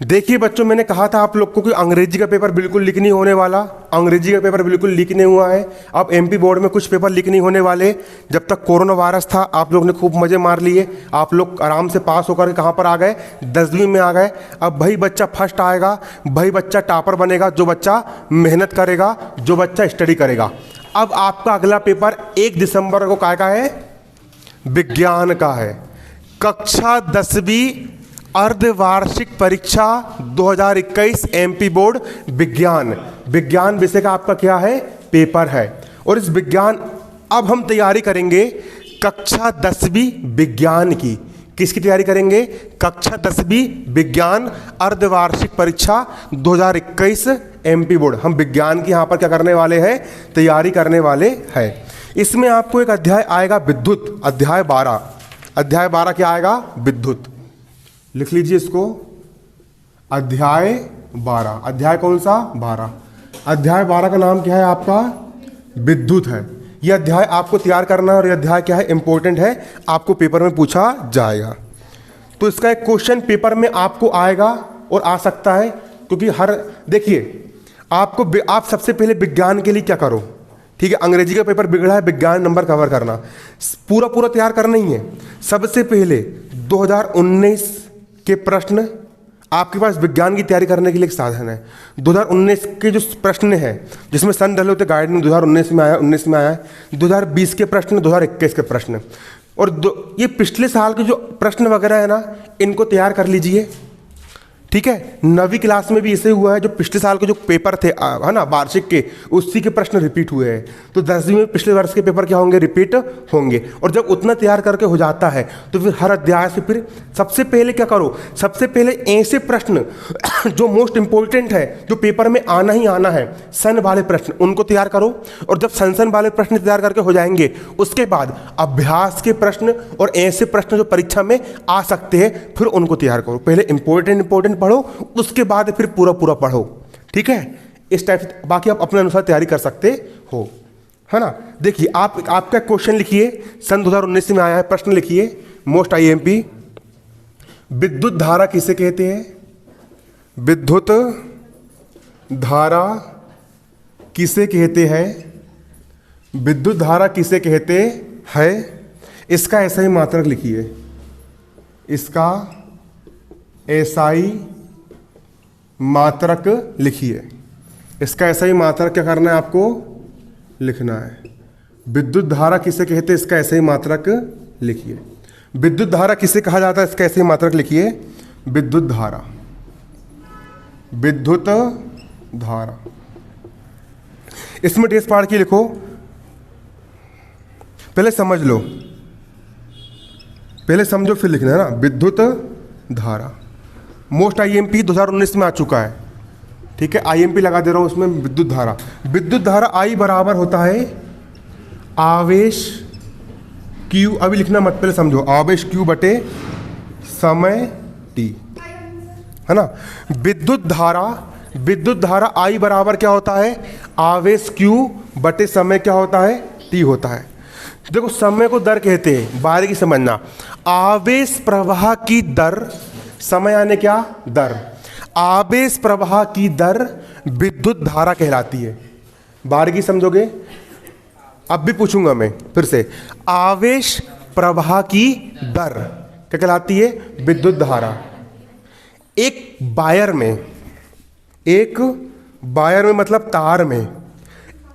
देखिए बच्चों, मैंने कहा था आप लोग को कि अंग्रेजी का पेपर बिल्कुल लीक नहीं होने वाला। अंग्रेजी का पेपर बिल्कुल लीक नहीं हुआ है। अब एमपी बोर्ड में कुछ पेपर लीक नहीं होने वाले। जब तक कोरोना वायरस था आप लोग ने खूब मज़े मार लिए, आप लोग आराम से पास होकर कहाँ पर आ गए, 10वीं में आ गए। अब वही बच्चा फर्स्ट आएगा, वही बच्चा टॉपर बनेगा, जो बच्चा मेहनत करेगा, जो बच्चा स्टडी करेगा। अब आपका अगला पेपर 1 दिसंबर को का है, विज्ञान का है। कक्षा 10वीं अर्धवार्षिक परीक्षा 2021 एमपी बोर्ड विज्ञान विषय का आपका क्या है, पेपर है। और इस विज्ञान अब हम तैयारी करेंगे कक्षा 10वीं विज्ञान की। किसकी तैयारी करेंगे? कक्षा 10वीं विज्ञान अर्धवार्षिक परीक्षा 2021 एमपी बोर्ड। हम विज्ञान की यहाँ पर क्या करने वाले हैं, तैयारी करने वाले हैं। इसमें आपको एक अध्याय आएगा विद्युत, अध्याय 12 क्या आएगा, विद्युत। लिख लीजिए इसको, अध्याय 12। अध्याय कौन सा, 12। अध्याय 12 का नाम क्या है आपका, विद्युत है। यह अध्याय आपको तैयार करना है और यह अध्याय क्या है, इंपॉर्टेंट है, आपको पेपर में पूछा जाएगा। तो इसका एक क्वेश्चन पेपर में आपको आएगा और आ सकता है, क्योंकि देखिए आप सबसे पहले विज्ञान के लिए क्या करो, ठीक है, अंग्रेजी का पेपर बिगड़ा है, विज्ञान नंबर कवर करना पूरा तैयार करना ही है। सबसे पहले 2019 के प्रश्न आपके पास विज्ञान की तैयारी करने के लिए एक साधन है। 2019 के जो प्रश्न हैं, जिसमें सन डले होते गाइड में 2019 में आया, 19 में आया, 2020 के प्रश्न, 2021 के प्रश्न, और ये पिछले साल के जो प्रश्न वगैरह है ना, इनको तैयार कर लीजिए, ठीक है। 9वीं क्लास में भी ऐसे हुआ है, जो पिछले साल के जो पेपर थे है ना वार्षिक के, उसी के प्रश्न रिपीट हुए हैं। तो 10वीं में पिछले वर्ष के पेपर क्या होंगे, रिपीट होंगे। और जब उतना तैयार करके हो जाता है तो फिर हर अध्याय से फिर सबसे पहले क्या करो, सबसे पहले ऐसे प्रश्न जो मोस्ट इंपॉर्टेंट है, जो पेपर में आना ही आना है, सन वाले प्रश्न, उनको तैयार करो। और जब सन वाले प्रश्न तैयार करके हो जाएंगे, उसके बाद अभ्यास के प्रश्न और ऐसे प्रश्न जो परीक्षा में आ सकते हैं, फिर उनको तैयार करो। पहले इंपॉर्टेंट पढ़ो, उसके बाद फिर पूरा पढ़ो, ठीक है। इस टाइप से बाकी आप अपने अनुसार तैयारी कर सकते हो, है ना। देखिए आपका क्वेश्चन लिखिए, सन 2019 में आया है, प्रश्न लिखिए, मोस्ट आईएमपी। विद्युत धारा किसे कहते हैं, विद्युत धारा किसे कहते हैं, विद्युत धारा किसे कहते हैं। इसका ऐसा ही मात्रक लिखिए, इसका ऐसा ही मात्रक लिखिए। इसका ऐसा ही मात्रक क्या करना है, आपको लिखना है। विद्युत धारा किसे कहते हैं, इसका ऐसे ही मात्रक लिखिए। विद्युत धारा किसे कहा जाता है, इसका ऐसे ही मात्रक लिखिए, विद्युत धारा। विद्युत धारा, इसमें डेस पाड़ के लिखो, पहले समझ लो, पहले समझो फिर लिखना है ना। विद्युत धारा मोस्ट आईएमपी 2019 में आ चुका है, ठीक है। आईएमपी लगा दे रहा हूं उसमें। विद्युत धारा आई बराबर होता है आवेश Q, अभी लिखना मत, पहले समझो, आवेश Q बटे समय T, है ना। विद्युत धारा I बराबर क्या होता है, आवेश Q बटे समय क्या होता है, T होता है। देखो समय को दर कहते हैं, बारीकी समझना। आवेश प्रवाह की दर, समय आने क्या, दर, आवेश प्रवाह की दर विद्युत धारा कहलाती है। बारीकी समझोगे, अब भी पूछूंगा मैं फिर से। आवेश प्रवाह की दर क्या कहलाती है, विद्युत धारा। एक वायर में मतलब तार में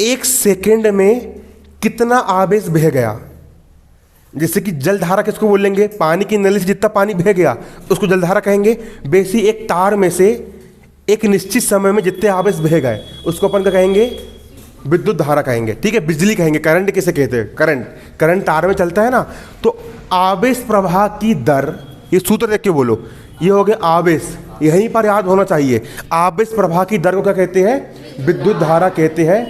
1 सेकेंड में कितना आवेश बह गया। जैसे कि जलधारा किसको बोलेंगे, पानी की नली से जितना पानी बह गया उसको जलधारा कहेंगे। वैसे एक तार में से एक निश्चित समय में जितने आवेश बह गए उसको अपन क्या कहेंगे, विद्युत धारा कहेंगे, ठीक है। बिजली कहेंगे, करंट किसे कहते हैं, करंट तार में चलता है ना। तो आवेश प्रवाह की दर, ये सूत्र देख के बोलो, ये हो गया आवेश, यहीं पर याद होना चाहिए। आवेश प्रवाह की दर को क्या कहते हैं, विद्युत धारा कहते हैं।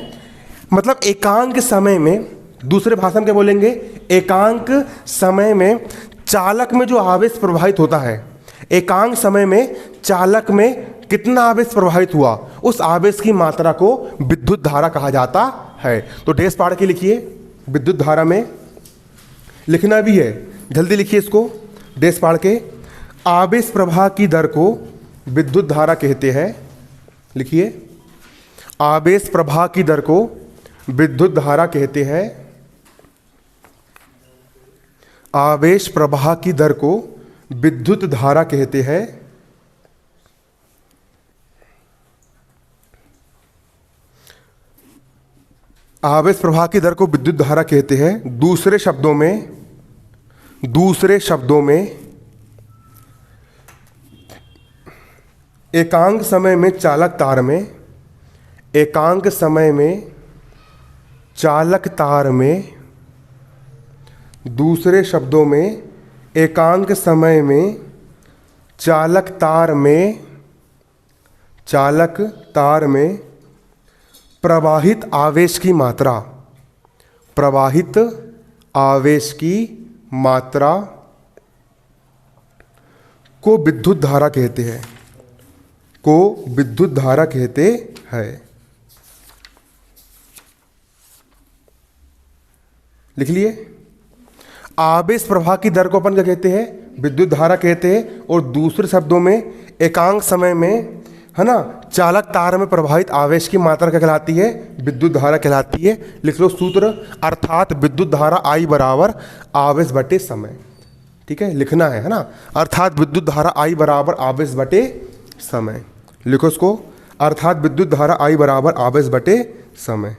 मतलब एकांक समय में, दूसरे भाषा में क्या बोलेंगे, एकांक समय में चालक में जो आवेश प्रवाहित होता है, एकांक समय में चालक में कितना आवेश प्रवाहित हुआ, उस आवेश की मात्रा को विद्युत धारा कहा जाता है। तो डेस पाड़ के लिखिए, विद्युत धारा में लिखना भी है, जल्दी लिखिए इसको, डेस पाड़ के। आवेश प्रवाह की दर को विद्युत धारा कहते हैं। लिखिए, आवेश प्रवाह की दर को विद्युत धारा कहते हैं। आवेश प्रवाह की दर को विद्युत धारा कहते हैं। आवेश प्रवाह की दर को विद्युत धारा कहते हैं। दूसरे शब्दों में एकांक समय में चालक तार में दूसरे शब्दों में एकांक समय में चालक तार में प्रवाहित आवेश की मात्रा को विद्युत धारा कहते हैं। लिख लिए, आवेश प्रवाह की दर को अपन क्या कहते हैं? विद्युत धारा कहते हैं। और दूसरे शब्दों में एकांक समय में, है ना, चालक तार में प्रवाहित आवेश की मात्रा क्या कहलाती है? विद्युत धारा कहलाती है। लिख लो सूत्र, अर्थात विद्युत धारा I बराबर आवेश बटे समय। ठीक है, लिखना है ना, अर्थात विद्युत धारा I बराबर आवेश बटे समय। लिखो इसको, अर्थात विद्युत धारा I बराबर आवेश बटे समय।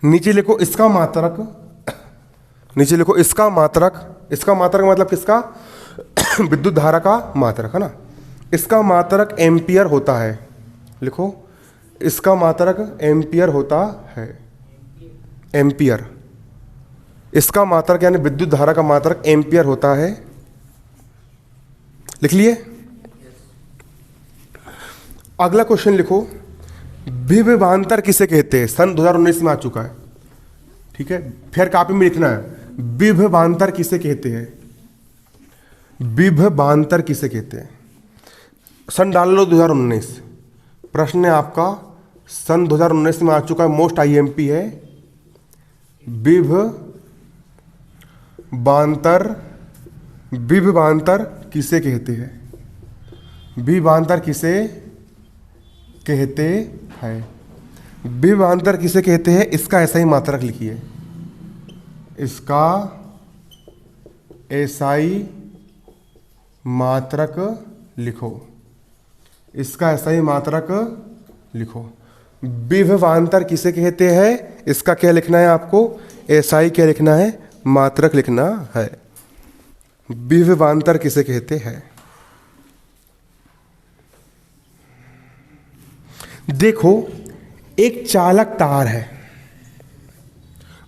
नीचे लिखो इसका मात्रक, इसका मात्रक मतलब किसका? विद्युत धारा का मात्रक, है ना। इसका मात्रक एम्पियर होता है। लिखो, इसका मात्रक एम्पियर होता है। एम्पियर, इसका मात्रक यानी विद्युत धारा का मात्रक एम्पियर होता है। लिख लिए। अगला क्वेश्चन लिखो, विभवांतर किसे कहते हैं? सन 2019 में आ चुका है। ठीक है, फिर कॉपी में लिखना है, विभवांतर किसे कहते हैं? विभवांतर किसे कहते हैं? सन डाल लो 2019। प्रश्न है आपका सन 2019 में आ चुका है, मोस्ट IMP है। विभवांतर किसे कहते हैं? विभवांतर किसे कहते हैं? विभवांतर किसे कहते हैं? इसका ऐसा ही मात्रक लिखिए, इसका ऐसा ही मात्रक लिखो, इसका ऐसा ही मात्रक लिखो। विभवांतर किसे कहते हैं? इसका क्या लिखना है आपको? ऐसा ही क्या लिखना है? मात्रक लिखना है। विभवांतर किसे कहते हैं? देखो, एक चालक तार है।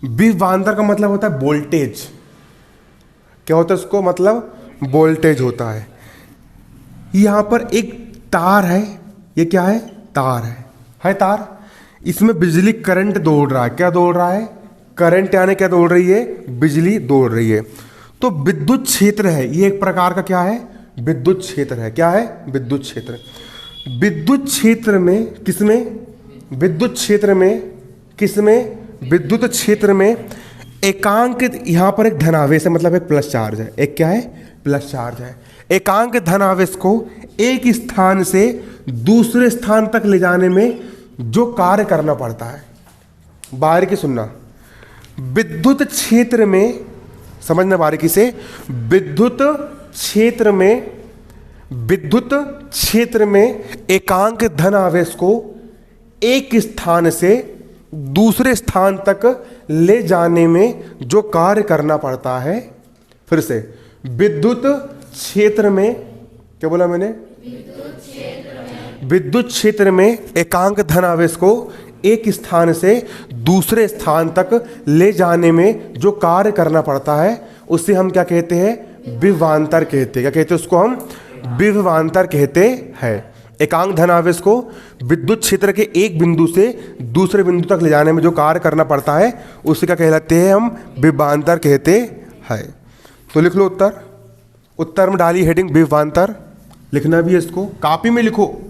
विभवांतर का मतलब होता है वोल्टेज। क्या होता है उसको? मतलब वोल्टेज होता है। यहां पर एक तार है, ये क्या है? तार है तार। इसमें बिजली करंट दौड़ रहा है। क्या दौड़ रहा है? करंट यानी क्या दौड़ रही है? बिजली दौड़ रही है। तो विद्युत क्षेत्र है, ये एक प्रकार का क्या है? विद्युत क्षेत्र है। क्या है? विद्युत क्षेत्र। विद्युत क्षेत्र में किसमें? विद्युत क्षेत्र में एकांक, यहां पर एक धनावेश है, मतलब एक प्लस चार्ज है। एक क्या है? प्लस चार्ज है। एकांक धनावेश को एक स्थान से दूसरे स्थान तक ले जाने में जो कार्य करना पड़ता है, बारीकी सुनना, विद्युत क्षेत्र में, समझना बारीकी से, विद्युत क्षेत्र में एकांक धनावेश को एक स्थान से दूसरे स्थान तक ले जाने में जो कार्य करना पड़ता है। फिर से, विद्युत क्षेत्र में, क्या बोला मैंने? विद्युत क्षेत्र में एकांक धनावेश को एक स्थान से दूसरे स्थान तक ले जाने में जो कार्य करना पड़ता है, उसे हम क्या कहते हैं? विभवांतर कहते हैं। क्या कहते हैं उसको? हम विभवांतर कहते हैं। एकांक धनावेश को विद्युत क्षेत्र के एक बिंदु से दूसरे बिंदु तक ले जाने में जो कार्य करना पड़ता है, उसे क्या कहलाते हैं? हम विभवांतर कहते हैं। तो लिख लो उत्तर में डाली हेडिंग विभवांतर। लिखना भी है इसको, कॉपी में लिखो।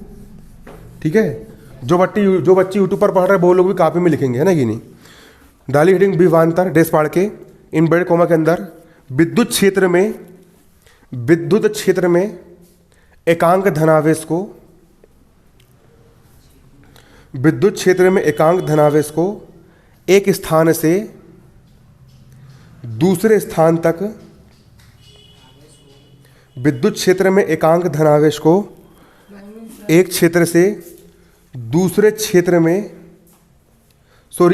ठीक है, जो बच्चे यूट्यूब पर पढ़ रहे हैं वो लोग भी कॉपी में लिखेंगे, है ना कि नहीं। डाली हेडिंग विभवांतर, डेस पाड़ के इनवर्टेड कोमा के अंदर, विद्युत क्षेत्र विद्युत क्षेत्र में एकांक धनावेश को, विद्युत क्षेत्र में एकांक धनावेश को एक स्थान से दूसरे स्थान तक, विद्युत क्षेत्र में एकांक धनावेश को एक क्षेत्र से दूसरे क्षेत्र में,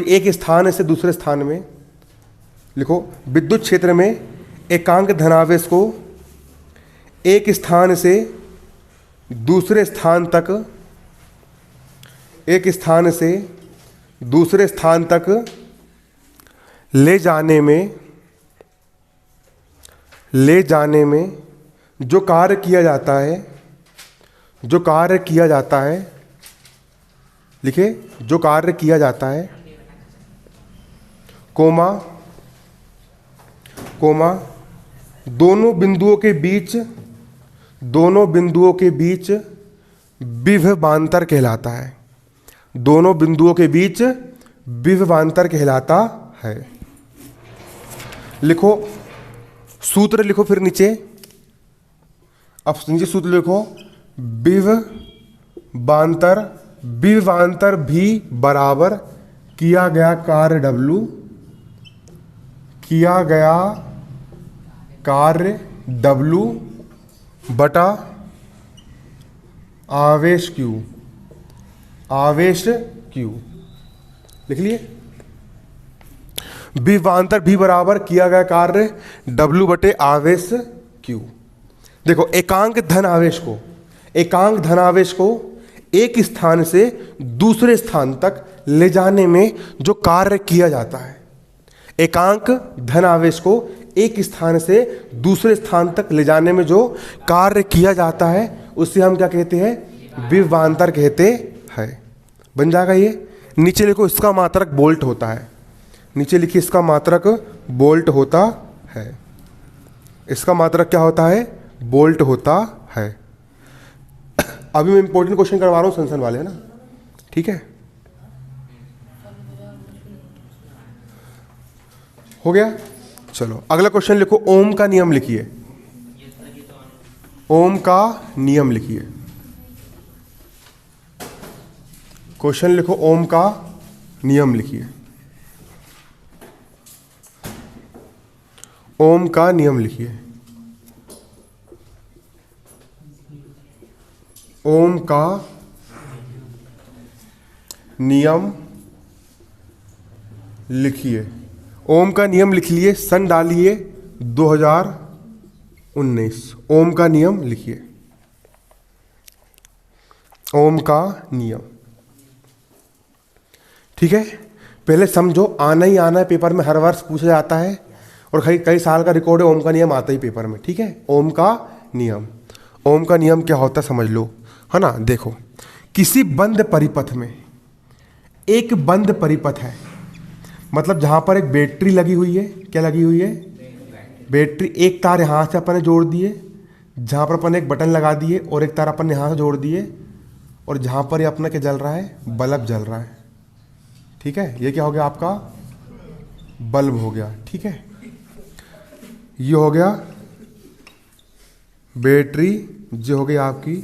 एक स्थान से दूसरे स्थान में, लिखो विद्युत क्षेत्र में एकांक धनावेश को एक स्थान से दूसरे स्थान तक, एक स्थान से दूसरे स्थान तक ले जाने में जो कार्य किया जाता है, जो कार्य किया जाता है, लिखे जो कार्य किया जाता है, कोमा कोमा दोनों बिंदुओं के बीच, दोनों बिंदुओं के बीच विभवांतर कहलाता है, दोनों बिंदुओं के बीच विभवांतर कहलाता है। लिखो सूत्र, लिखो फिर नीचे, अब नीचे सूत्र लिखो, विभवांतर, विभवांतर भी बराबर किया गया कार्य W, किया गया कार्य W बटा आवेश Q, आवेश Q। लिख लिए, विभवांतर भी बराबर किया गया कार्य W बटे आवेश Q। देखो एकांक धन आवेश को, एकांक धन आवेश को एक स्थान से दूसरे स्थान तक ले जाने में जो कार्य किया जाता है, एकांक धन आवेश को एक स्थान से दूसरे स्थान तक ले जाने में जो कार्य किया जाता है उससे हम क्या कहते हैं, विभवांतर कहते हैं। बन जाएगा ये। नीचे लिखो इसका मात्रक बोल्ट होता है, नीचे लिखिए इसका मात्रक बोल्ट होता है, इसका मात्रक क्या होता है, बोल्ट होता है। अभी मैं इंपॉर्टेंट क्वेश्चन करवा रहा हूँ संसन वाले, है ना, ठीक है, हो गया। चलो अगला क्वेश्चन लिखो, ओम का नियम लिखिए, ओम का नियम लिखिए। क्वेश्चन लिखो, ओम का नियम लिखिए, ओम का नियम लिखिए, ओम का नियम लिखिए। ओम का नियम लिख लिए, सन डालिए 2019। ओम का नियम लिखिए, ओम का नियम, ठीक है। पहले समझो, आना ही आना है, पेपर में हर वर्ष पूछा जाता है और कई कई साल का रिकॉर्ड है, ओम का नियम आता ही पेपर में, ठीक है। ओम का नियम, ओम का नियम क्या होता है समझ लो, है ना। देखो किसी बंद परिपथ में, एक बंद परिपथ है, मतलब जहां पर एक बैटरी लगी हुई है, क्या लगी हुई है, बैटरी। एक तार यहाँ से अपन ने जोड़ दिए, जहाँ पर अपन एक बटन लगा दिए, और एक तार अपन ने यहाँ से जोड़ दिए, और जहाँ पर ये अपना क्या जल रहा है, बल्ब जल रहा है, ठीक है। ये क्या हो गया, आपका बल्ब हो गया, ठीक है। ये हो गया बैटरी, जो हो गई आपकी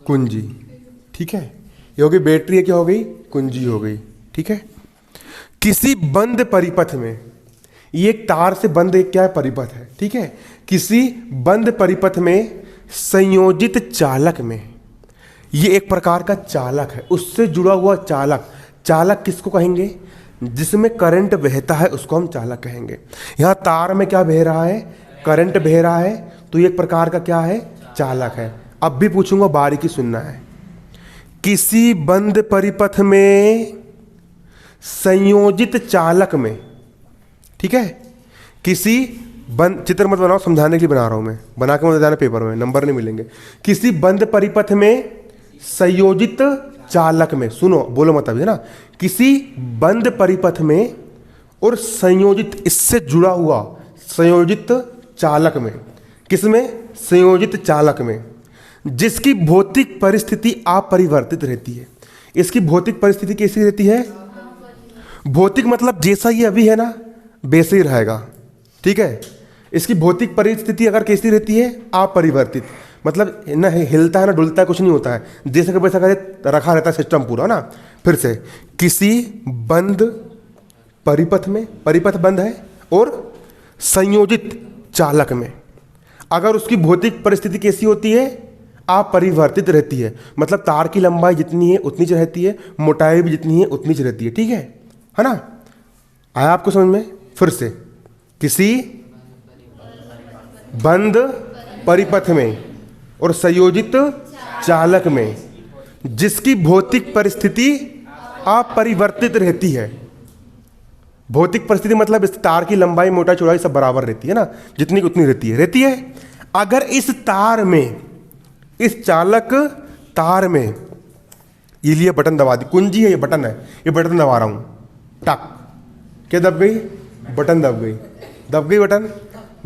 कुंजी, ठीक है। ये हो गई बैटरी, ये क्या हो गई, कुंजी हो गई, ठीक है। किसी बंद परिपथ में, ये एक तार से बंद एक क्या है, परिपथ है, ठीक है। किसी बंद परिपथ में संयोजित चालक में, ये एक प्रकार का चालक है, उससे जुड़ा हुआ चालक। चालक किसको कहेंगे, जिसमें करंट बहता है उसको हम चालक कहेंगे। यहाँ तार में क्या बह रहा है, करंट बह रहा है, तो ये एक प्रकार का क्या है, चालक है। अब भी पूछूंगा, बारीकी सुनना है। किसी बंद परिपथ में संयोजित चालक में, ठीक है। किसी बंद, चित्र मत बनाओ, समझाने के लिए बना रहा हूं मैं, बना के मत जाना पेपर में, नंबर नहीं मिलेंगे। किसी बंद परिपथ में संयोजित चालक में, सुनो बोलो मत अभी, है ना। किसी बंद परिपथ में और संयोजित, इससे जुड़ा हुआ संयोजित चालक में, किसमें, संयोजित चालक में, जिसकी भौतिक परिस्थिति अपरिवर्तित रहती है। इसकी भौतिक परिस्थिति कैसी रहती है, भौतिक मतलब जैसा ये अभी है ना वैसे ही रहेगा, ठीक है। इसकी भौतिक परिस्थिति अगर कैसी रहती है, अपरिवर्तित, मतलब ना हिलता है ना डुलता है, कुछ नहीं होता है, जैसे कि वैसा करे रखा रहता है सिस्टम पूरा ना। फिर से, किसी बंद परिपथ में, परिपथ बंद है, और संयोजित चालक में अगर उसकी भौतिक परिस्थिति कैसी होती है, अपरिवर्तित रहती है, मतलब तार की लंबाई जितनी है उतनी च रहती है, मोटाई भी जितनी है उतनी च रहती है, ठीक है ना। आया आपको समझ में? फिर से, किसी बंद परिपथ में और संयोजित चालक में जिसकी भौतिक परिस्थिति अपरिवर्तित रहती है। भौतिक परिस्थिति मतलब इस तार की लंबाई मोटाई चौड़ाई सब बराबर रहती है ना, जितनी उतनी रहती है। अगर इस तार में, इस चालक तार में, ये लिए बटन दबा दी, कुंजी है, ये बटन है, ये बटन दबा रहा हूं, टक, क्या दब गई? बटन दब गई बटन,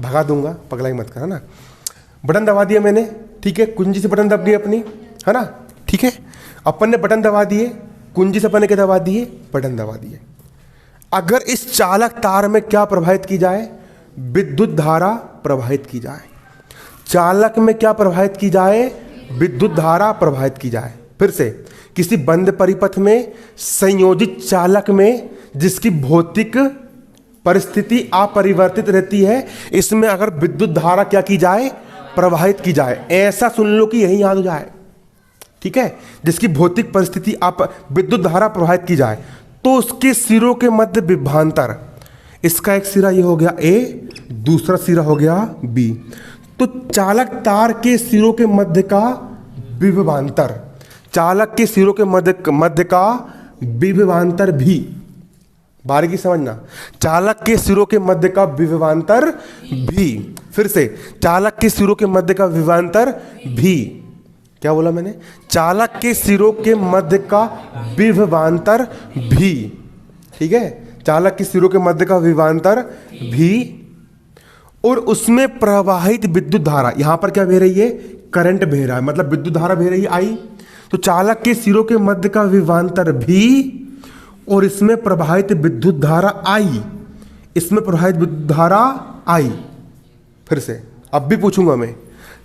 भगा दूंगा, पगलाई मत कर, है ना। बटन दबा दिया मैंने, ठीक है, कुंजी से बटन दब गई अपनी, है ना, ठीक है। अपन ने बटन दबा दिए, कुंजी से अपन ने क्या दबा दिए? बटन दबा दिए। अगर इस चालक तार में क्या प्रवाहित की जाए? विद्युत धारा प्रवाहित की जाए। चालक में क्या प्रवाहित की जाए? विद्युत धारा प्रवाहित की जाए। फिर से, किसी बंद परिपथ में संयोजित चालक में जिसकी भौतिक परिस्थिति अपरिवर्तित रहती है, इसमें अगर विद्युत धारा क्या की जाए? प्रवाहित की जाए। ऐसा सुन लो कि यही याद हो जाए, ठीक है। जिसकी भौतिक परिस्थिति विद्युत धारा प्रवाहित की जाए, तो उसके सिरों के मध्य विभवांतर, इसका एक सिरा ये हो गया A, दूसरा सिरा हो गया B। तो चालक तार के सिरों के मध्य का विभवांतर, चालक के सिरों के मध्य का विभवांतर भी, बारीकी समझना, चालक के सिरों के मध्य का विभवांतर भी। फिर से, चालक के सिरों के मध्य का विभवांतर भी, क्या बोला मैंने? चालक के सिरों के मध्य का विभवांतर भी, ठीक है, चालक के सिरों के मध्य का विभवांतर भी, और उसमें प्रवाहित विद्युत धारा, यहां पर क्या बह रही है? करंट बह रहा है, मतलब विद्युत धारा बह रही है आई। तो चालक के सिरों के मध्य का विभवांतर भी और इसमें प्रवाहित विद्युत धारा आई, इसमें प्रवाहित विद्युत धारा आई। फिर से, अब भी पूछूंगा मैं,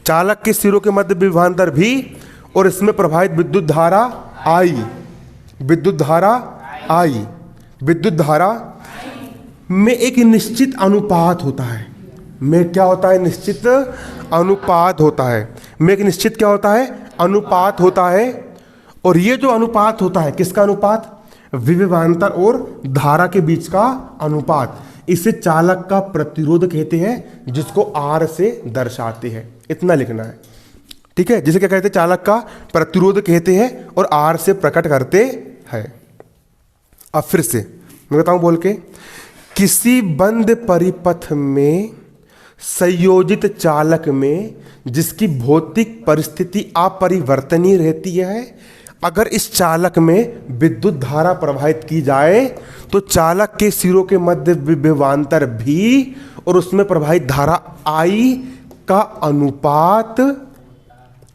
चालक के सिरों के मध्य विभवांतर भी और इसमें प्रवाहित विद्युत धारा आई, विद्युत धारा आई। विद्युत धारा में एक निश्चित अनुपात होता है, में क्या होता है? निश्चित अनुपात होता है, में एक निश्चित क्या होता है? अनुपात होता है। और ये जो अनुपात होता है, किसका अनुपात? विभवांतर और धारा के बीच का अनुपात। इसे चालक का प्रतिरोध कहते हैं, जिसको R से दर्शाते हैं। इतना लिखना है, ठीक है। जिसे क्या कहते हैं? चालक का प्रतिरोध कहते हैं और R से प्रकट करते हैं। अब फिर से मैं बताऊं बोल के, किसी बंद परिपथ में संयोजित चालक में जिसकी भौतिक परिस्थिति अपरिवर्तनीय रहती है, अगर इस चालक में विद्युत धारा प्रवाहित की जाए, तो चालक के सिरों के मध्य विभवांतर भी और उसमें प्रवाहित धारा I का अनुपात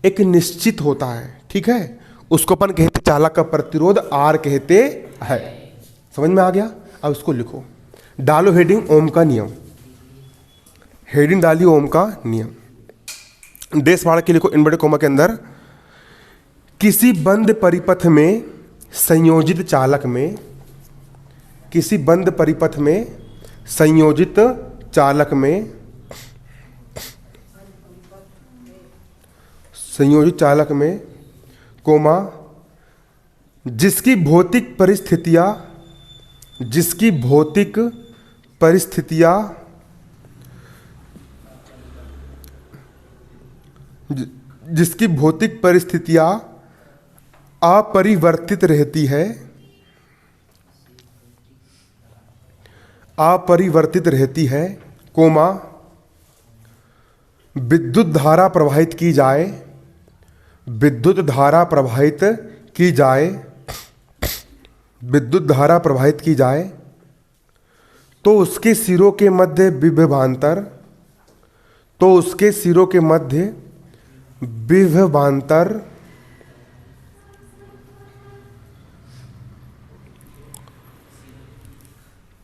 एक निश्चित होता है, ठीक है। उसको अपन कहते चालक का प्रतिरोध R कहते हैं। समझ में आ गया? अब इसको लिखो, डालो हेडिंग ओम का नियम, हेडिंग डालिए ओम का नियम। देश भाड़ के लिखो इनवर्टेड कोमा के अंदर, किसी बंद परिपथ में संयोजित चालक में, किसी बंद परिपथ में संयोजित चालक में, संयोजित चालक में कोमा जिसकी भौतिक परिस्थितियां, जिसकी भौतिक परिस्थितियां जिसकी भौतिक परिस्थितियां अपरिवर्तित रहती है, अपरिवर्तित रहती है, कोमा विद्युत धारा प्रवाहित की जाए, विद्युत धारा प्रवाहित की जाए, विद्युत धारा प्रवाहित की जाए, तो उसके सिरों के मध्य विभवांतर, तो उसके सिरों के मध्य विभवांतर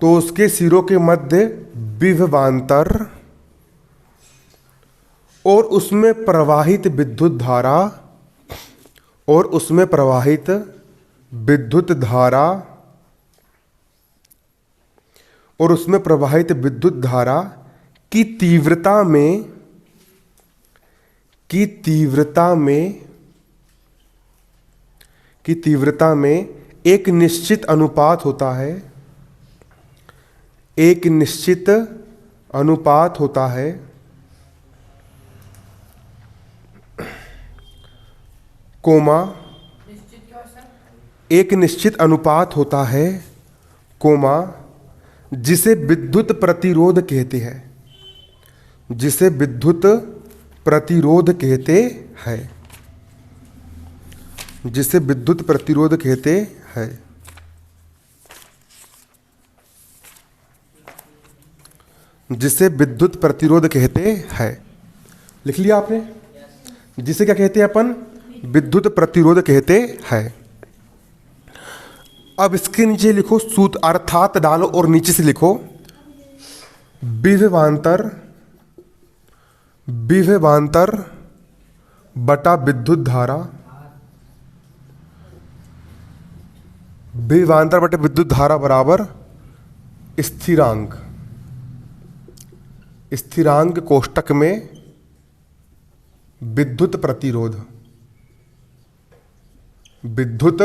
तो उसके सिरों के मध्य विभवांतर और उसमें प्रवाहित विद्युत धारा, और उसमें प्रवाहित विद्युत धारा, और उसमें प्रवाहित विद्युत धारा की तीव्रता में, की तीव्रता में, की तीव्रता में एक निश्चित अनुपात होता है, एक निश्चित अनुपात होता है, कोमा, एक निश्चित अनुपात होता है, कोमा, जिसे विद्युत प्रतिरोध कहते हैं, जिसे विद्युत प्रतिरोध कहते हैं, जिसे विद्युत प्रतिरोध कहते हैं। जिसे विद्युत प्रतिरोध कहते हैं, लिख लिया आपने? जिसे क्या कहते हैं अपन? विद्युत प्रतिरोध कहते हैं। अब इसके नीचे लिखो सूत्र, अर्थात डालो और नीचे से लिखो विभवांतर, विभवांतर बटा विद्युत धारा, विभवांतर बटे विद्युत धारा बराबर स्थिरांक, स्थिरांक कोष्टक में विद्युत प्रतिरोध, विद्युत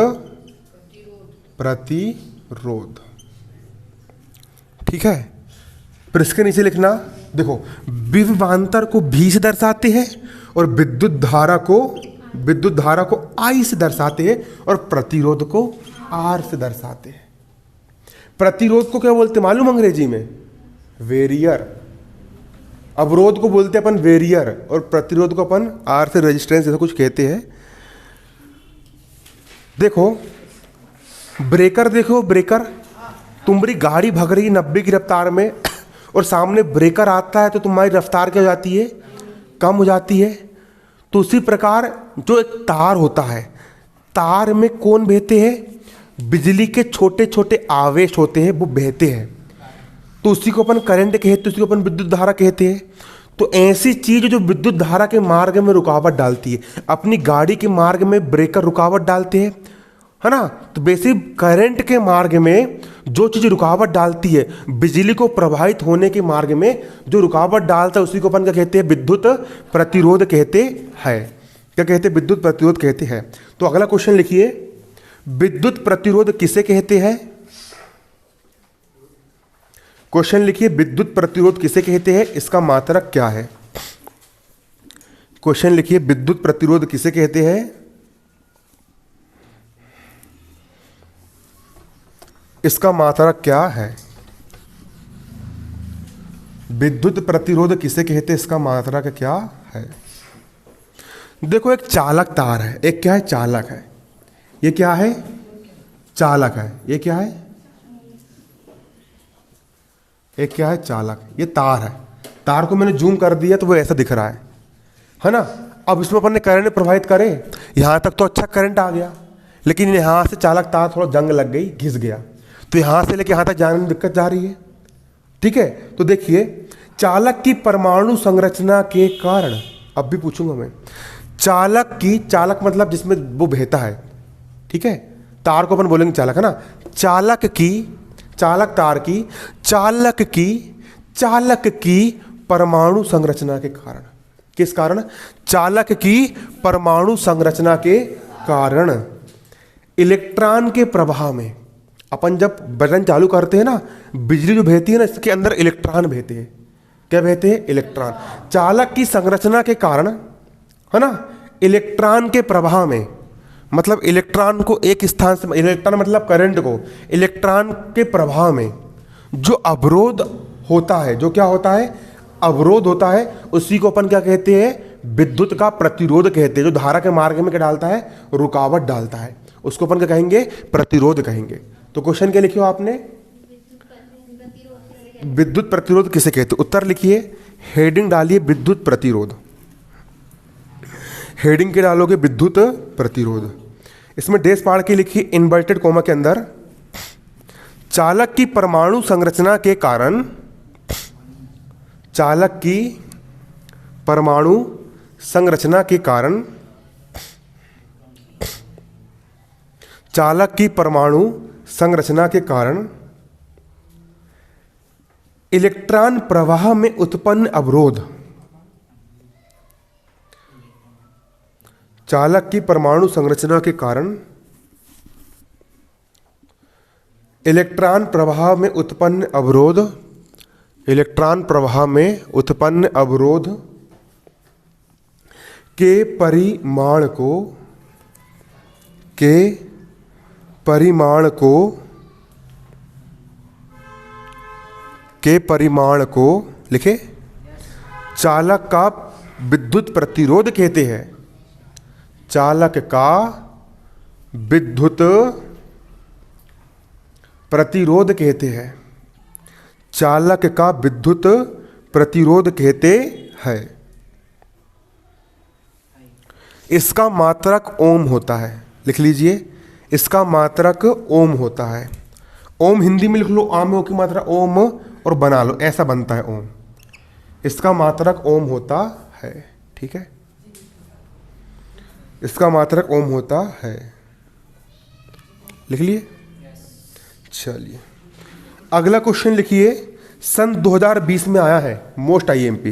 प्रतिरोध। ठीक है, फिर इसके नीचे लिखना, देखो विभवांतर को V से दर्शाते हैं और विद्युत धारा को I से दर्शाते हैं और प्रतिरोध को R से दर्शाते हैं। प्रतिरोध को क्या बोलते मालूम अंग्रेजी में? वेरियर। अवरोध को बोलते अपन वेरियर और प्रतिरोध को अपन R से रेजिस्टेंस ऐसा कुछ कहते हैं। देखो ब्रेकर, देखो ब्रेकर, तुम्हारी गाड़ी भग रही है 90 की रफ्तार में और सामने ब्रेकर आता है तो तुम्हारी रफ्तार क्या हो जाती है? कम हो जाती है। तो उसी प्रकार जो एक तार होता है, तार में कौन बहते हैं? बिजली के छोटे छोटे आवेश होते हैं, वो बहते हैं, तो उसी को अपन करंट कहते हैं, उसी को अपन विद्युत धारा कहते हैं। तो ऐसी चीज जो विद्युत धारा के मार्ग में रुकावट डालती है, अपनी गाड़ी के मार्ग में ब्रेकर रुकावट डालते हैं, है ना। तो बेसिक करंट के मार्ग में जो चीज रुकावट डालती है, बिजली को प्रवाहित होने के मार्ग में जो रुकावट डालता है, उसी को अपन क्या कहते हैं? विद्युत प्रतिरोध कहते हैं। क्या कहते हैं? विद्युत प्रतिरोध कहते हैं। तो अगला क्वेश्चन लिखिए, विद्युत प्रतिरोध किसे कहते हैं? क्वेश्चन लिखिए, विद्युत प्रतिरोध किसे कहते हैं, इसका मात्रक क्या है? क्वेश्चन लिखिए, विद्युत प्रतिरोध किसे कहते हैं, इसका मात्रक क्या है? विद्युत प्रतिरोध किसे कहते हैं, इसका मात्रक क्या है? देखो एक चालक तार है, एक क्या है? चालक है। ये क्या है? चालक है। ये क्या है? एक क्या है? चालक। ये तार है। तार को मैंने जूम कर दिया तो वो ऐसा दिख रहा है ना। अब इसमें अपन ने करंट प्रवाहित करे, यहां तक तो अच्छा करंट आ गया, लेकिन यहां से चालक तार थोड़ा जंग लग गई, घिस गया, तो यहां से लेके यहां तक जाने में दिक्कत जा रही है। ठीक है, तो देखिए चालक की परमाणु संरचना के कारण, अब भी पूछूंगा मैं, चालक की, चालक मतलब जिसमें वो बहता है, ठीक है, तार को अपन बोलेंगे चालक, है ना। चालक की, चालक तार की, चालक की परमाणु संरचना के कारण, किस कारण? चालक की परमाणु संरचना के कारण इलेक्ट्रॉन के प्रवाह में, अपन जब बटन चालू करते हैं ना, बिजली जो बहती है ना, इसके अंदर इलेक्ट्रॉन बहते हैं। क्या बहते हैं? इलेक्ट्रॉन। चालक की संरचना के कारण, है ना, इलेक्ट्रॉन के प्रवाह में, मतलब इलेक्ट्रॉन को एक स्थान से, इलेक्ट्रॉन मतलब करंट को, इलेक्ट्रॉन के प्रवाह में जो अवरोध होता है, जो क्या होता है? अवरोध होता है, उसी को अपन क्या कहते हैं? विद्युत का प्रतिरोध कहते हैं। जो धारा के मार्ग में क्या डालता है? रुकावट डालता है, उसको अपन क्या कहेंगे? प्रतिरोध कहेंगे। तो क्वेश्चन क्या लिखियो आपने? विद्युत प्रतिरोध किसे कहते? उत्तर लिखिए, हेडिंग डालिए विद्युत प्रतिरोध। हेडिंग के डालोगे विद्युत प्रतिरोध, इसमें डेस पाड़ के लिखिए इन्वर्टेड कोमा के अंदर, चालक की परमाणु संरचना के कारण, चालक की परमाणु संरचना के कारण, चालक की परमाणु संरचना के कारण इलेक्ट्रॉन प्रवाह में उत्पन्न अवरोध, चालक की परमाणु संरचना के कारण इलेक्ट्रॉन प्रवाह में उत्पन्न अवरोध, इलेक्ट्रॉन प्रवाह में उत्पन्न अवरोध के परिमाण को, के परिमाण को, के परिमाण को लिखे चालक का विद्युत प्रतिरोध कहते हैं। चालक का विद्युत प्रतिरोध कहते हैं। चालक का विद्युत प्रतिरोध कहते हैं। इसका मात्रक ओम होता है। लिख लीजिए, इसका मात्रक ओम होता है। ओम हिंदी में लिख लो, आम की मात्रा ओम और बना लो, ऐसा बनता है ओम। इसका मात्रक ओम होता है। ठीक है, इसका मात्रक ओम होता है। लिख लिए? चलिए अगला क्वेश्चन लिखिए। सन 2020 में आया है मोस्ट आईएमपी।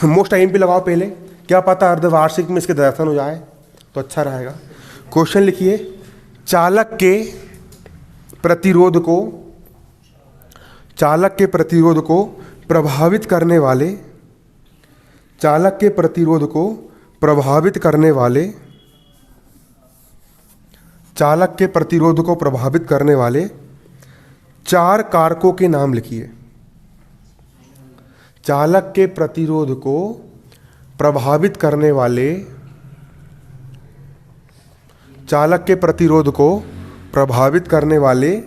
मोस्ट आईएमपी लगाओ पहले, क्या पता अर्धवार्षिक में इसके दर्शन हो जाए तो अच्छा रहेगा। क्वेश्चन लिखिए, चालक के प्रतिरोध को, चालक के प्रतिरोध को प्रभावित करने वाले, चालक के प्रतिरोध को प्रभावित करने वाले, चालक के प्रतिरोध को प्रभावित करने वाले 4 कारकों के नाम लिखिए। चालक के प्रतिरोध को प्रभावित करने वाले, चालक के प्रतिरोध को प्रभावित करने वाले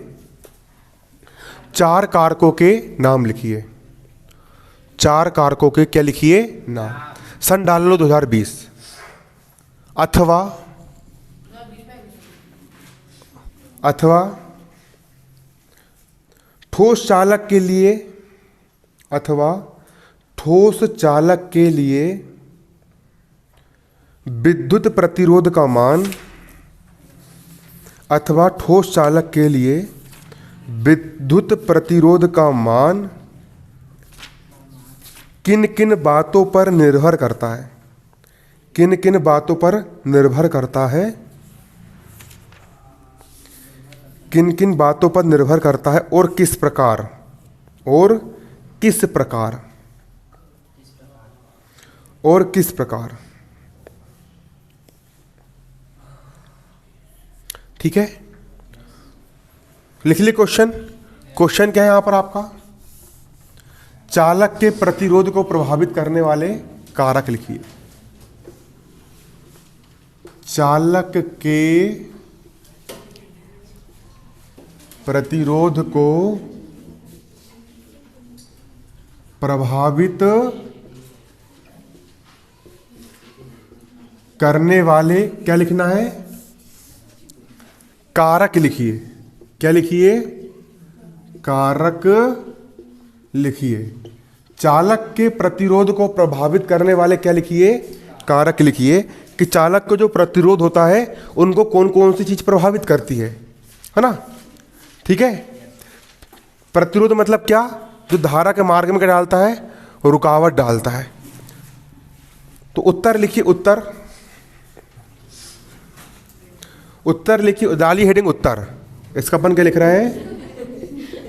4 कारकों के नाम लिखिए। 4 कारकों के क्या लिखिए? नाम। सन डाल लो 2020। अथवा ठोस चालक के लिए, अथवा ठोस चालक के लिए विद्युत प्रतिरोध का मान, अथवा ठोस चालक के लिए विद्युत प्रतिरोध का मान किन किन बातों पर निर्भर करता है? किन किन बातों पर निर्भर करता है? किन किन बातों पर निर्भर करता है और किस प्रकार? और किस प्रकार? और किस प्रकार? ठीक है, लिख लिए क्वेश्चन। क्वेश्चन क्या है यहां पर आपका? चालक के प्रतिरोध को प्रभावित करने वाले कारक लिखिए। चालक के प्रतिरोध को प्रभावित करने वाले क्या लिखना है? कारक लिखिए। क्या लिखिए? कारक लिखिए। चालक के प्रतिरोध को प्रभावित करने वाले क्या लिखिए? कारक लिखिए। कि चालक को जो प्रतिरोध होता है उनको कौन कौन सी चीज प्रभावित करती है ना? ठीक है, प्रतिरोध मतलब क्या? जो धारा के मार्ग में क्या डालता है? रुकावट डालता है। तो उत्तर लिखिए। उत्तर, उत्तर लिखिए। डाली हेडिंग उत्तर। इसका अपन क्या लिख रहा है?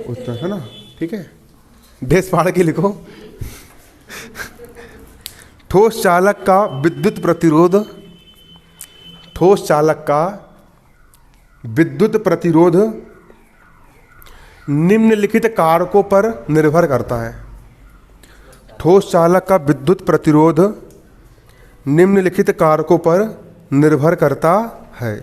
उत्तर, है ना? ठीक है, ढेस फाड़ के लिखो। ठोस चालक का विद्युत प्रतिरोध, ठोस चालक का विद्युत प्रतिरोध निम्नलिखित कारकों पर निर्भर करता है। ठोस चालक का विद्युत प्रतिरोध निम्नलिखित कारकों पर निर्भर करता है।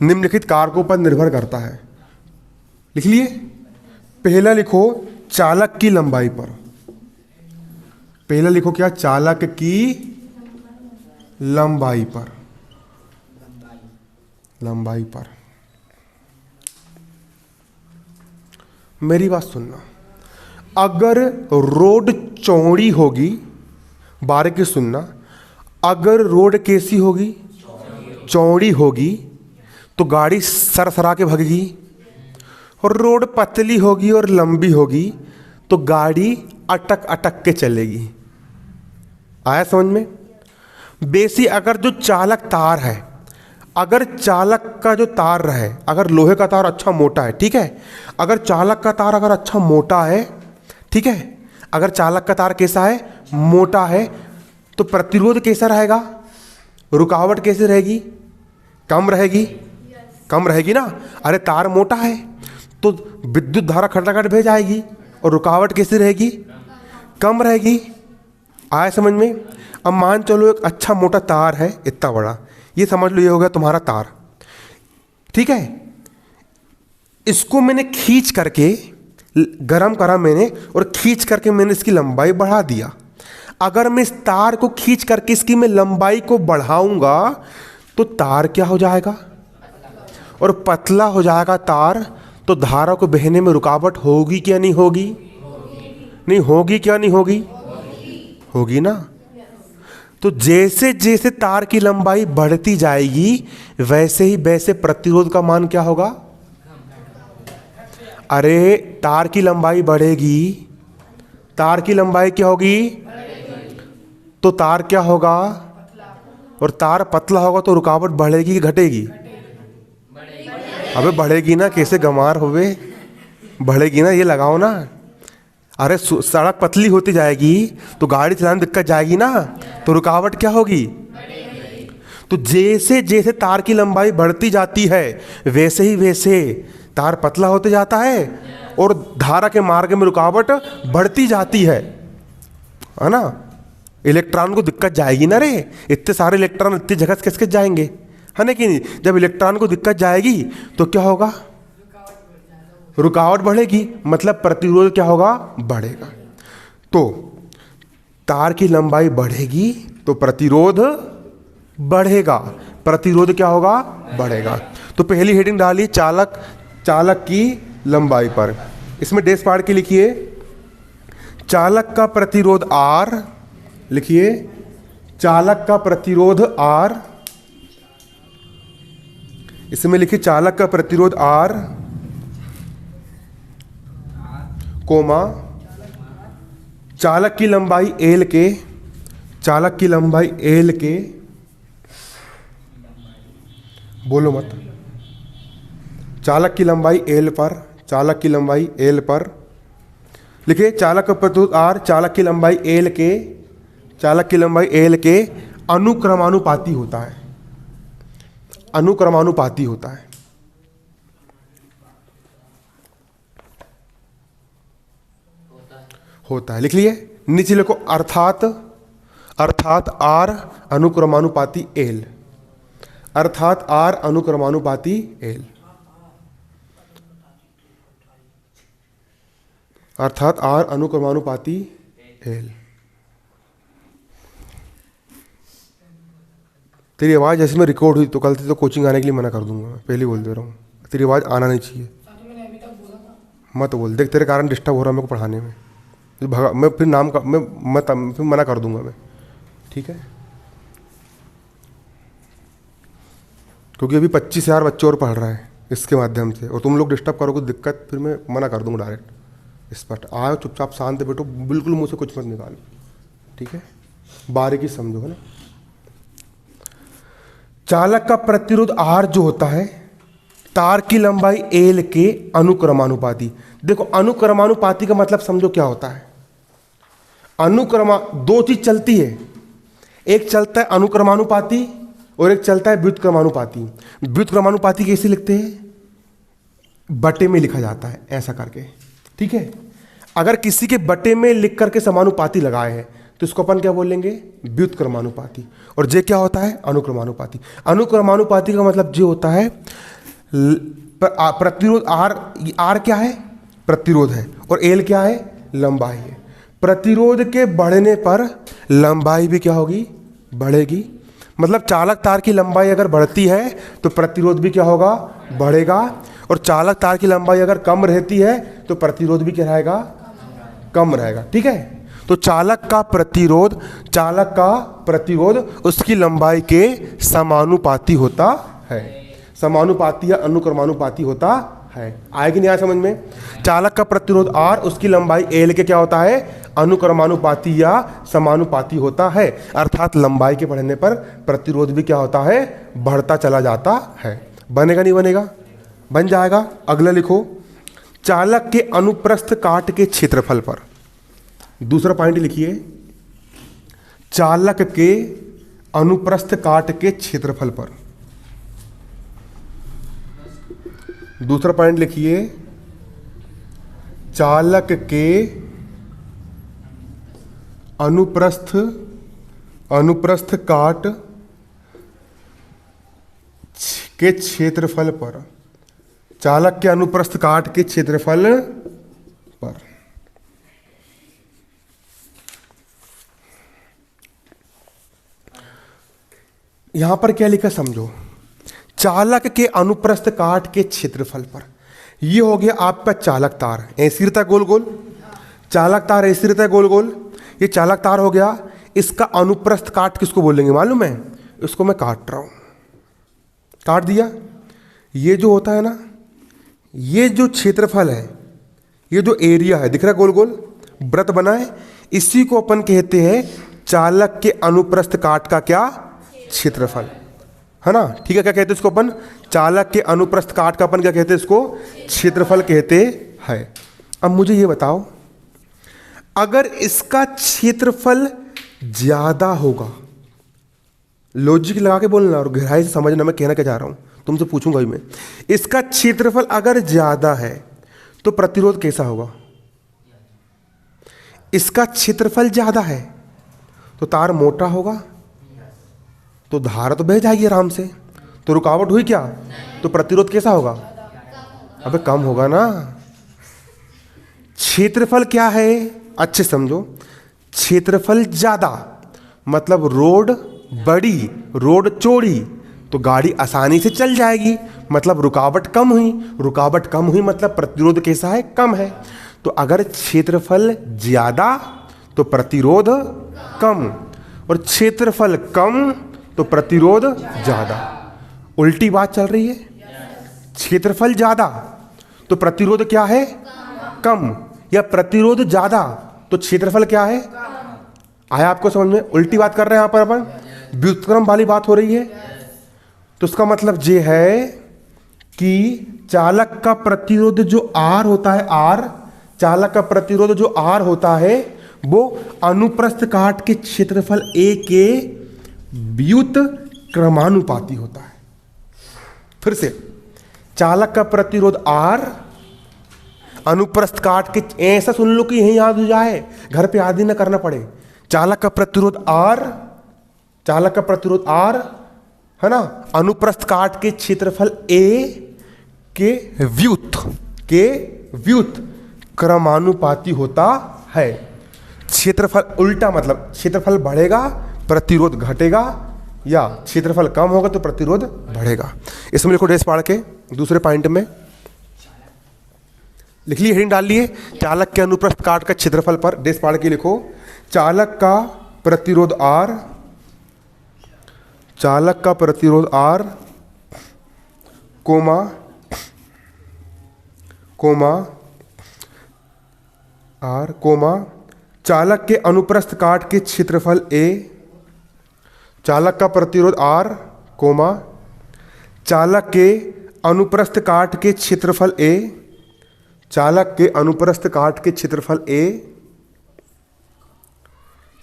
निम्नलिखित कारकों पर निर्भर करता है। लिख लिए? पहला लिखो चालक की लंबाई पर। पहला लिखो क्या? चालक की लंबाई पर। लंबाई पर। मेरी बात सुनना, अगर रोड चौड़ी होगी, बारीकी सुनना, अगर रोड कैसी होगी, चौड़ी होगी, तो गाड़ी सरसरा के भगेगी। और रोड पतली होगी और लंबी होगी तो गाड़ी अटक अटक के चलेगी। आया समझ में? बेसी अगर जो चालक तार है, अगर चालक का जो तार रहे, अगर लोहे का तार अच्छा मोटा है, ठीक है, अगर चालक का तार अगर अच्छा मोटा है, ठीक है, अगर चालक का तार कैसा है, मोटा है, तो प्रतिरोध कैसा रहेगा, रुकावट कैसे रहेगी, कम रहेगी, कम रहेगी ना। अरे तार मोटा है तो विद्युत धारा खटाखट बह जाएगी और रुकावट कैसी रहेगी, कम रहेगी। आया समझ में? अब मान चलो एक अच्छा मोटा तार है, इतना बड़ा, ये समझ लो ये हो गया तुम्हारा तार, ठीक है। इसको मैंने खींच करके गरम करा मैंने और खींच करके मैंने इसकी लंबाई बढ़ा दिया। अगर मैं इस तार को खींच करके इसकी मैं लंबाई को बढ़ाऊंगा तो तार क्या हो जाएगा, और पतला हो जाएगा तार, तो धारा को बहने में रुकावट होगी क्या नहीं होगी? नहीं होगी क्या नहीं होगी? होगी ना। तो जैसे जैसे तार की लंबाई बढ़ती जाएगी वैसे ही वैसे प्रतिरोध का मान क्या होगा? अरे तार की लंबाई बढ़ेगी, तार की लंबाई क्या होगी? तो तार क्या होगा? और तार पतला होगा तो रुकावट बढ़ेगी कि घटेगी? अबे बढ़ेगी ना, कैसे गंवार होवे, बढ़ेगी ना, ये लगाओ ना। अरे सड़क पतली होती जाएगी तो गाड़ी चलाने में दिक्कत जाएगी ना, तो रुकावट क्या होगी? तो जैसे जैसे तार की लंबाई बढ़ती जाती है वैसे ही वैसे तार पतला होते जाता है और धारा के मार्ग में रुकावट बढ़ती जाती है ना। इलेक्ट्रॉन को दिक्कत जाएगी ना रे, इतने सारे इलेक्ट्रॉन इतनी जगह किसके जाएंगे, है ना कि नहीं? जब इलेक्ट्रॉन को दिक्कत जाएगी तो क्या होगा? रुकावट बढ़ेगी, मतलब प्रतिरोध क्या होगा? बढ़ेगा। तो तार की लंबाई बढ़ेगी तो प्रतिरोध बढ़ेगा, प्रतिरोध क्या होगा? बढ़ेगा। तो पहली हेडिंग डालिए चालक की लंबाई पर। इसमें डैश पाड़ के लिखिए चालक का प्रतिरोध R, लिखिए चालक का प्रतिरोध R, इसमें लिखिए चालक का प्रतिरोध R, कोमा चालक की लंबाई L के, चालक की लंबाई L के, बोलो मत, चालक की लंबाई L पर, चालक की लंबाई L पर लिखिए चालक का प्रतिरोध R, चालक की लंबाई L के, चालक की लंबाई L के अनुक्रमानुपाती होता है, अनुक्रमानुपाती होता है। होता है लिख लिए, नीचे लिखो अर्थात R अनुक्रमानुपाती L, अर्थात R अनुक्रमानुपाती L, अर्थात R अनुक्रमानुपाती L। तेरी आवाज़ जैसे में रिकॉर्ड हुई तो कल से तो कोचिंग आने के लिए मना कर दूंगा, मैं पहले बोल दे रहा हूँ, तेरी आवाज़ आना नहीं चाहिए, मत बोल, देख तेरे कारण डिस्टर्ब हो रहा है मेरे को पढ़ाने में, भगा मैं फिर नाम का मैं फिर मना कर दूंगा मैं, ठीक है? क्योंकि अभी 25,000 बच्चे और पढ़ रहे हैं इसके माध्यम से, और तुम लोग डिस्टर्ब करोगे दिक्कत, फिर मैं मना कर दूंगा डायरेक्ट। इस पर आओ चुपचाप शांत बैठो, बिल्कुल मुँह से कुछ मत निकालो, ठीक है? बारीकी समझो, है ना। चालक का प्रतिरोध R जो होता है तार की लंबाई L के अनुक्रमानुपाती। देखो अनुक्रमानुपाती का मतलब समझो क्या होता है। दो चीज चलती है, एक चलता है अनुक्रमानुपाती और एक चलता है व्युत्क्रमानुपाती। व्युत्क्रमानुपाती कैसे लिखते हैं? बटे में लिखा जाता है ऐसा करके, ठीक है? अगर किसी के बटे में लिख करके समानुपाती लगाए हैं तो इसको अपन क्या बोलेंगे? व्युत्क्रमानुपाती। और जे क्या होता है? अनुक्रमानुपाती। अनुक्रमानुपाती का मतलब जो होता है प्रतिरोध R क्या है? प्रतिरोध है, और L क्या है? लंबाई है। प्रतिरोध के बढ़ने पर लंबाई भी क्या होगी? बढ़ेगी। मतलब चालक तार की लंबाई अगर बढ़ती है तो प्रतिरोध भी क्या होगा? बढ़ेगा। और चालक तार की लंबाई अगर कम रहती है तो प्रतिरोध भी क्या रहेगा, कम रहेगा। ठीक है, तो चालक का प्रतिरोध उसकी लंबाई के समानुपाती होता है, समानुपाती या अनुक्रमानुपाती होता है। आएगी नहीं आया समझ में? चालक का प्रतिरोध R, उसकी लंबाई L के क्या होता है, अनुक्रमानुपाती या समानुपाती होता है। अर्थात लंबाई के बढ़ने पर प्रतिरोध भी क्या होता है, बढ़ता चला जाता है। बनेगा नहीं बनेगा? बन जाएगा। अगला लिखो, चालक के अनुप्रस्थ काट के क्षेत्रफल पर। दूसरा पॉइंट लिखिए, चालक के अनुप्रस्थ काट के क्षेत्रफल पर। दूसरा पॉइंट लिखिए, चालक के अनुप्रस्थ काट के क्षेत्रफल पर। चालक के अनुप्रस्थ काट के क्षेत्रफल पर। यहां पर क्या लिखा समझो, चालक के अनुप्रस्थ काट के क्षेत्रफल पर। ये हो गया आपका चालक तार, ऐसी रहता है गोल गोल, चालक तार ऐसी रहता है गोल गोल। ये चालक तार हो गया, इसका अनुप्रस्थ काट किसको बोलेंगे मालूम है? इसको मैं काट रहा हूं, काट दिया। ये जो होता है ना, ये जो क्षेत्रफल है, ये जो एरिया है, दिख रहा है गोल गोल वृत्त बना है, इसी को अपन कहते हैं चालक के अनुप्रस्थ काट का क्या, क्षेत्रफल, है ना? ठीक है, क्या कहते हैं इसको अपन? चालक के अनुप्रस्थ काट का अपन क्या कहते हैं इसको? क्षेत्रफल कहते हैं। अब मुझे ये बताओ, अगर इसका क्षेत्रफल ज्यादा होगा, लॉजिक लगा के बोलना और गहराई से समझना मैं कहना क्या चाह रहा हूं, तुमसे पूछूंगा ही मैं। इसका क्षेत्रफल अगर ज्यादा है तो प्रतिरोध कैसा होगा? इसका क्षेत्रफल ज्यादा है तो तार मोटा होगा, तो धारा तो बह जाएगी आराम से, तो रुकावट हुई क्या? तो प्रतिरोध कैसा होगा? अबे कम होगा ना। क्षेत्रफल क्या है, अच्छे समझो। क्षेत्रफल ज्यादा मतलब रोड बड़ी, रोड चौड़ी, तो गाड़ी आसानी से चल जाएगी, मतलब रुकावट कम हुई। रुकावट कम हुई मतलब प्रतिरोध कैसा है, कम है। तो अगर क्षेत्रफल ज्यादा तो प्रतिरोध कम, और क्षेत्रफल कम तो प्रतिरोध ज्यादा। उल्टी बात चल रही है। क्षेत्रफल ज्यादा तो प्रतिरोध क्या है, कम, या प्रतिरोध ज्यादा तो क्षेत्रफल क्या है, आया आपको समझ में? उल्टी बात कर रहे हैं यहां पर अपन, व्युत्क्रम वाली बात हो रही है। तो उसका मतलब ये है कि चालक का प्रतिरोध जो R होता है, R, चालक का प्रतिरोध जो R होता है वो अनुप्रस्थ काट के क्षेत्रफल A के व्युत्क्रमानुपाती होता है। फिर से, चालक का प्रतिरोध R अनुप्रस्थ काट के, ऐसा सुन लो कि यही याद हो जाए, घर पे याद ही ना करना पड़े। चालक का प्रतिरोध R, चालक का प्रतिरोध R है ना, अनुप्रस्थ काट के क्षेत्रफल A के व्युत्क्रमानुपाती होता है। क्षेत्रफल उल्टा मतलब क्षेत्रफल बढ़ेगा प्रतिरोध घटेगा, या क्षेत्रफल कम होगा तो प्रतिरोध बढ़ेगा। इसमें लिखो डेस पाड़ के, दूसरे पॉइंट में लिख लिए, हेडिंग डाल लिए, चालक के अनुप्रस्थ काट का क्षेत्रफल पर डेस पाड़ के लिखो, चालक का प्रतिरोध R, चालक का प्रतिरोध R, कोमा R, चालक के अनुप्रस्थ काट के क्षेत्रफल A, चालक का प्रतिरोध R, चालक के अनुप्रस्थ काट के क्षेत्रफल A, चालक के अनुप्रस्थ काट के क्षेत्रफल A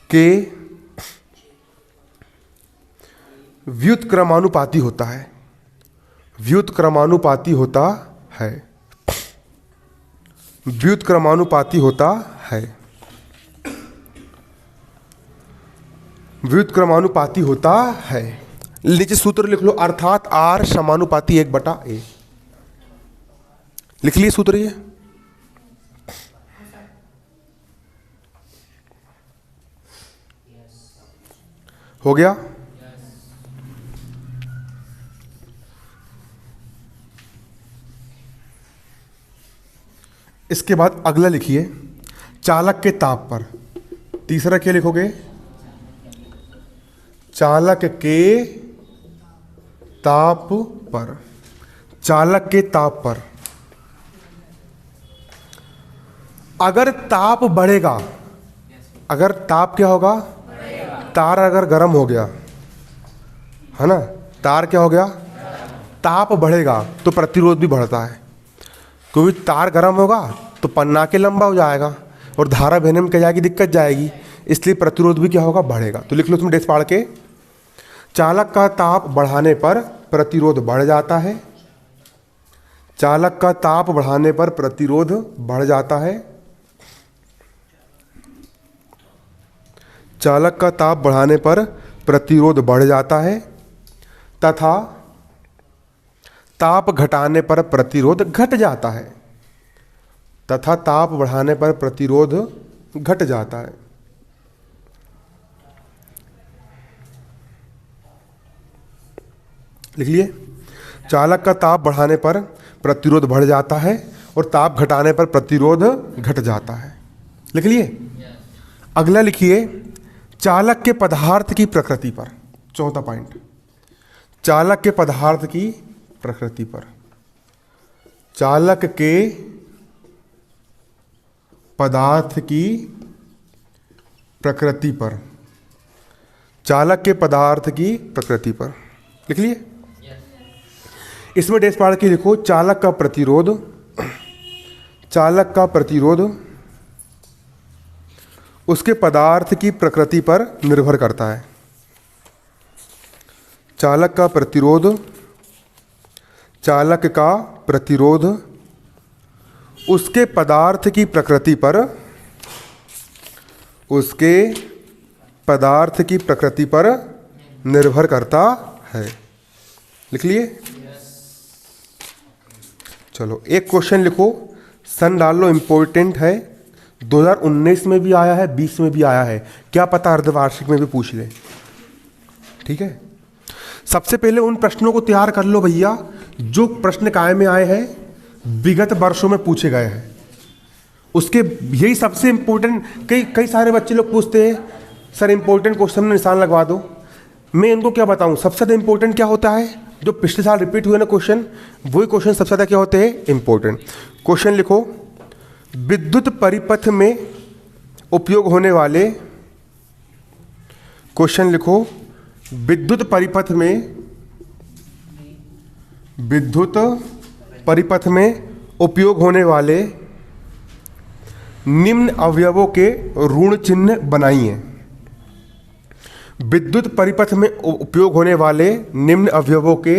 के व्युत्क्रमानुपाती होता है, व्युत्क्रमानुपाती होता है, व्युत्क्रमानुपाती होता है, व्युत्क्रमानुपाती होता है। नीचे सूत्र लिख लो, अर्थात R समानुपाती 1/A। लिख लिए सूत्र ये? हो गया? इसके बाद अगला लिखिए, चालक के ताप पर। तीसरा क्या लिखोगे? चालक के ताप पर। चालक के ताप पर। अगर ताप बढ़ेगा, अगर ताप क्या होगा? तार अगर गर्म हो गया, है ना, तार क्या हो गया? ताप बढ़ेगा तो प्रतिरोध भी बढ़ता है, क्योंकि तार गर्म होगा तो पन्ना के लंबा हो जाएगा और धारा बहने में क्या जाएगी? दिक्कत जाएगी, इसलिए प्रतिरोध भी क्या होगा? बढ़ेगा। तो लिख लो उसमें डेस पाड़ के, चालक का ताप बढ़ाने पर प्रतिरोध बढ़ जाता है। चालक का ताप बढ़ाने पर प्रतिरोध बढ़ जाता है। चालक का ताप बढ़ाने पर प्रतिरोध बढ़ जाता है तथा ताप घटाने पर प्रतिरोध घट जाता है। तथा ताप बढ़ाने पर प्रतिरोध घट जाता है। लिख लिए, चालक का ताप बढ़ाने पर प्रतिरोध बढ़ जाता है और ताप घटाने पर प्रतिरोध घट जाता है। लिख लिए। अगला लिखिए, चालक के पदार्थ की प्रकृति पर। चौथा पॉइंट, चालक के पदार्थ की प्रकृति पर। चालक के पदार्थ की प्रकृति पर। चालक के पदार्थ की प्रकृति पर। लिख लिए। इसमें डेस पाड़ के लिखो, चालक का प्रतिरोध। चालक का प्रतिरोध उसके पदार्थ की प्रकृति पर निर्भर करता है। चालक का प्रतिरोध, चालक का प्रतिरोध उसके पदार्थ की प्रकृति पर, उसके पदार्थ की प्रकृति पर निर्भर करता है। लिख लिए। चलो एक क्वेश्चन लिखो, सन डाल लो, इंपॉर्टेंट है। 2019 में भी आया है, 20 में भी आया है, क्या पता अर्धवार्षिक में भी पूछ ले। ठीक है, सबसे पहले उन प्रश्नों को तैयार कर लो भैया जो प्रश्न काय में आए हैं, विगत वर्षों में पूछे गए हैं। उसके यही सबसे इंपॉर्टेंट। कई सारे बच्चे लोग पूछते हैं सर इंपॉर्टेंट क्वेश्चन में निशान लगवा दो। मैं इनको क्या बताऊं, सबसे ज़्यादा इंपॉर्टेंट क्या होता है? जो पिछले साल रिपीट हुए ना क्वेश्चन, वही क्वेश्चन सबसे ज़्यादा क्या होते हैं? इंपॉर्टेंट। क्वेश्चन लिखो, विद्युत परिपथ में उपयोग होने वाले। क्वेश्चन लिखो, विद्युत परिपथ में, विद्युत परिपथ में उपयोग होने वाले निम्न अवयवों के ऋण चिन्ह बनाइए। विद्युत परिपथ में उपयोग होने वाले निम्न अवयवों के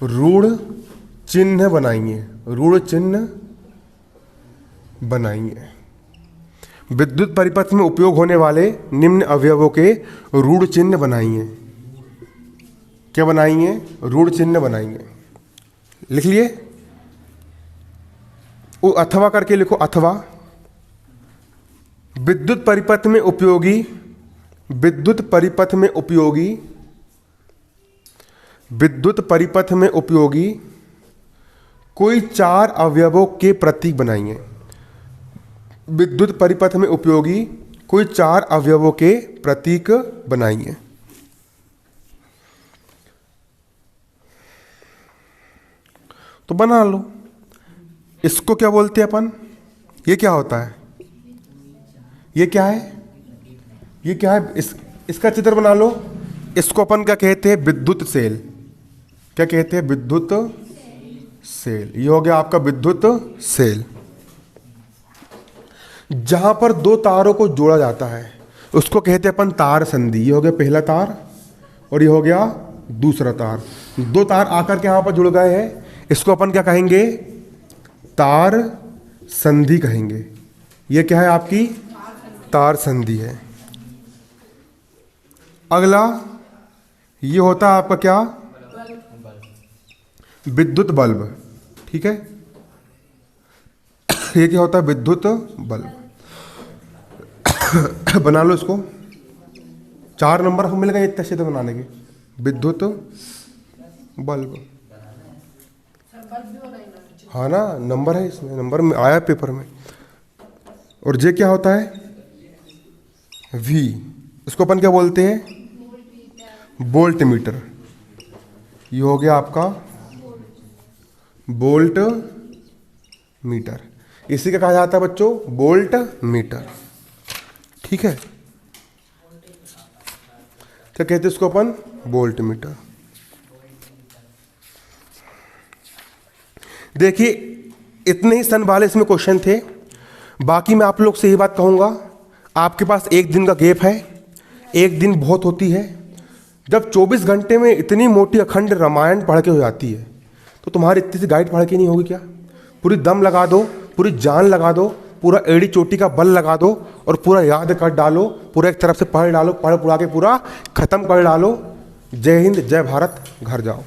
ऋण चिन्ह बनाइए। ऋण चिन्ह बनाइए। विद्युत परिपथ में उपयोग होने वाले निम्न अवयवों के ऋण चिन्ह बनाइए। क्या बनाइए? ऋण चिन्ह बनाइए। लिख लिए। वो अथवा करके लिखो, अथवा। विद्युत परिपथ में उपयोगी, विद्युत परिपथ में उपयोगी, विद्युत परिपथ में उपयोगी कोई चार अवयवों के प्रतीक बनाइए। विद्युत परिपथ में उपयोगी कोई चार अवयवों के प्रतीक बनाइए। तो बना लो। इसको क्या बोलते हैं अपन? ये क्या होता है? ये क्या है? ये क्या है? इसका चित्र बना लो। इसको अपन क्या कहते हैं? विद्युत सेल। क्या कहते हैं? विद्युत सेल। ये हो गया आपका विद्युत सेल। जहां पर दो तारों को जोड़ा जाता है उसको कहते हैं अपन तार संधि। ये हो गया पहला तार और ये हो गया दूसरा तार। दो तार आकर के यहां पर जुड़ गए हैं, इसको अपन क्या कहेंगे? तार संधि कहेंगे। ये क्या है? आपकी तार संधि है। अगला ये होता है आपका क्या? विद्युत बल्ब। ठीक है, ये क्या होता है? विद्युत बल्ब। बना लो इसको। 4 नंबर हमको मिल गए इतने सीधे बनाने के। विद्युत बल्ब। हाँ ना, नंबर है इसमें, नंबर में आया पेपर में। और जे क्या होता है? वी। इसको अपन क्या बोलते हैं? Voltmeter. ये हो गया आपका बोल्ट मीटर। इसी का कहा जाता है बच्चों बोल्ट मीटर। ठीक है, क्या कहते हैं इसको अपन? Bolt metre. देखिए इतने ही सन वाले इसमें क्वेश्चन थे। बाकी मैं आप लोग से यही बात कहूँगा, आपके पास एक दिन का गैप है, एक दिन बहुत होती है। जब 24 घंटे में इतनी मोटी अखंड रामायण पढ़ के हो जाती है तो तुम्हारी इतनी सी गाइड पढ़ के नहीं होगी क्या? पूरी दम लगा दो, पूरी जान लगा दो, पूरा एड़ी चोटी का बल लगा दो और पूरा याद कर डालो, पूरा एक तरफ से पढ़ डालो, पढ़ पुढ़ा के पूरा खत्म कर डालो। जय हिंद, जय भारत, घर जाओ।